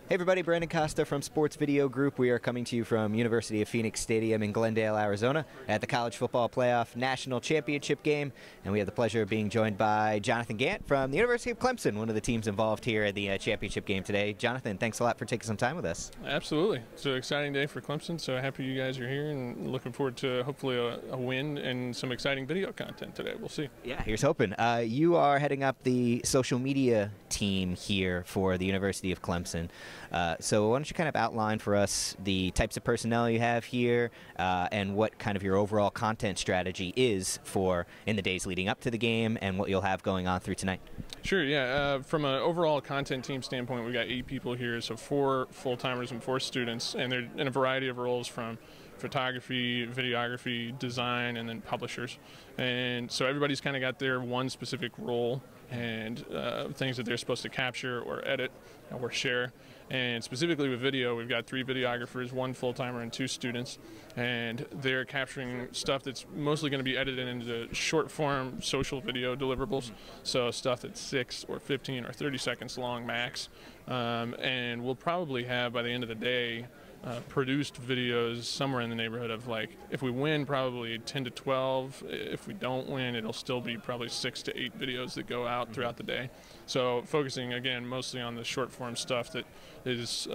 Hey everybody, Brandon Costa from Sports Video Group. We are coming to you from University of Phoenix Stadium in Glendale, Arizona at the College Football Playoff National Championship game. And we have the pleasure of being joined by Jonathan Gant from the University of Clemson, one of the teams involved here at the championship game today. Jonathan, thanks a lot for taking some time with us. Absolutely. It's an exciting day for Clemson, so happy you guys are here and looking forward to hopefully a win and some exciting video content today. We'll see. Yeah, here's hoping. You are heading up the social media team here for the University of Clemson. So why don't you kind of outline for us the types of personnel you have here and what kind of your overall content strategy is for in the days leading up to the game and what you'll have going on through tonight. Sure, yeah. From an overall content team standpoint, we've got 8 people here, so 4 full-timers and 4 students, and they're in a variety of roles from photography, videography, design, and then publishers. And so everybody's kind of got their one specific role and things that they're supposed to capture or edit or share. And specifically with video, we've got 3 videographers, 1 full-timer, and 2 students. And they're capturing stuff that's mostly going to be edited into short-form social video deliverables. So stuff that's 6 or 15 or 30 seconds long max. And we'll probably have, by the end of the day, produced videos somewhere in the neighborhood of, like, if we win, probably 10 to 12. If we don't win, it'll still be probably 6 to 8 videos that go out throughout the day. So focusing, again, mostly on the short form stuff that is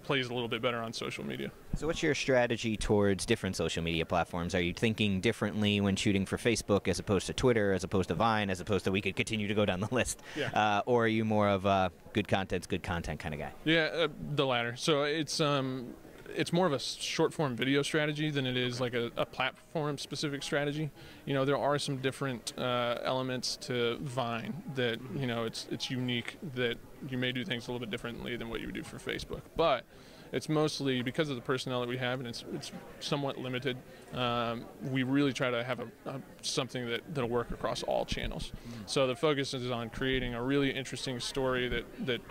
plays a little bit better on social media. So what's your strategy towards different social media platforms? Are you thinking differently when shooting for Facebook as opposed to Twitter, as opposed to Vine, as opposed to, we could continue to go down the list? Yeah. Or are you more of a good content kind of guy? Yeah, the latter. So it's more of a short-form video strategy than it is like a platform-specific strategy. You know, there are some different elements to Vine that, you know, it's unique, that you may do things a little bit differently than what you would do for Facebook. But it's mostly because of the personnel that we have, and it's somewhat limited. We really try to have something that'll work across all channels. So the focus is on creating a really interesting story that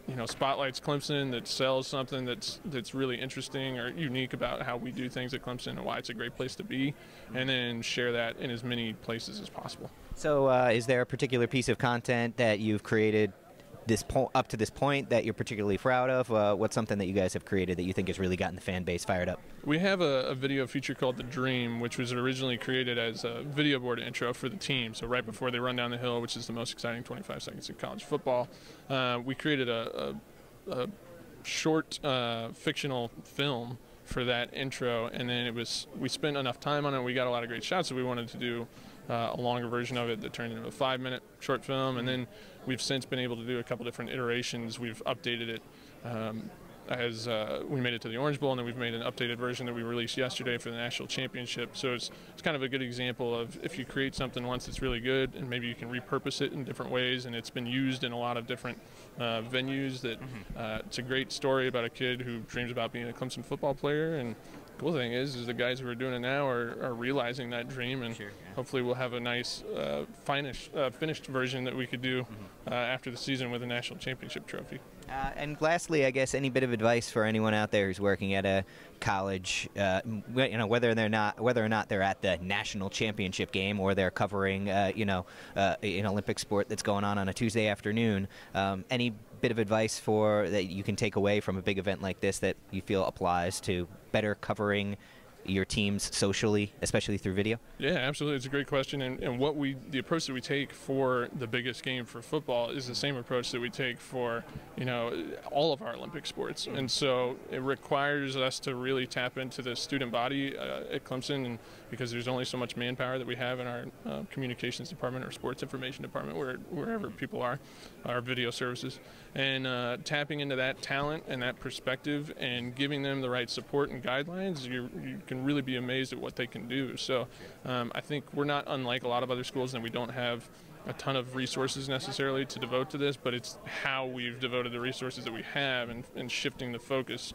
you know, spotlights Clemson, that sells something that's really interesting or unique about how we do things at Clemson and why it's a great place to be, and then share that in as many places as possible. So is there a particular piece of content that you've created up to this point that you're particularly proud of? What's something that you guys have created that you think has really gotten the fan base fired up? We have a video feature called The Dream, which was originally created as a video board intro for the team. So right before they run down the hill, which is the most exciting 25 seconds in college football, we created a short fictional film for that intro, and then we spent enough time on it, we got a lot of great shots, so we wanted to do a longer version of it that turned into a 5-minute short film. And then we've since been able to do a couple different iterations. We've updated it as we made it to the Orange Bowl, and then we've made an updated version that we released yesterday for the national championship. So it's kind of a good example of, if you create something once that's really good, and maybe you can repurpose it in different ways, and it's been used in a lot of different venues, that it's a great story about a kid who dreams about being a Clemson football player. And the cool thing is the guys who are doing it now are realizing that dream, and hopefully we'll have a nice finished version that we could do after the season with a national championship trophy. And lastly, I guess, any bit of advice for anyone out there who's working at a college, you know, whether or not they're at the national championship game or they're covering, you know, an Olympic sport that's going on a Tuesday afternoon. Any bit of advice that you can take away from a big event like this that you feel applies to better covering your teams socially, especially through video? Yeah, absolutely. It's a great question. And the approach that we take for the biggest game for football is the same approach that we take for, you know, all of our Olympic sports. And so it requires us to really tap into the student body at Clemson, and because there's only so much manpower that we have in our communications department or sports information department, wherever people are, our video services, and tapping into that talent and that perspective and giving them the right support and guidelines, you can really be amazed at what they can do. So I think we're not unlike a lot of other schools, and we don't have a ton of resources necessarily to devote to this, but it's how we've devoted the resources that we have and shifting the focus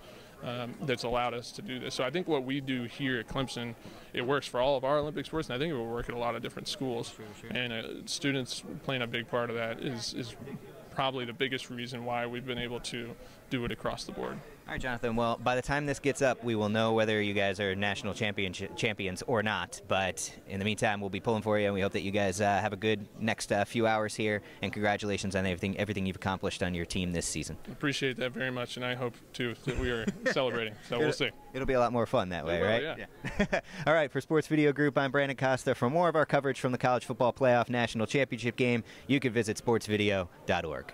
that's allowed us to do this. So I think what we do here at Clemson, it works for all of our Olympic sports, and I think it will work at a lot of different schools. Sure. And students playing a big part of that is probably the biggest reason why we've been able to do it across the board. All right, Jonathan. Well, by the time this gets up, we will know whether you guys are national champions or not. But in the meantime, we'll be pulling for you, and we hope that you guys have a good next few hours here. And congratulations on everything you've accomplished on your team this season. Appreciate that very much, and I hope too that we are celebrating. So we'll see. It'll be a lot more fun that way, right? Yeah. All right. For Sports Video Group, I'm Brandon Costa. For more of our coverage from the College Football Playoff National Championship game, you can visit sportsvideo.org.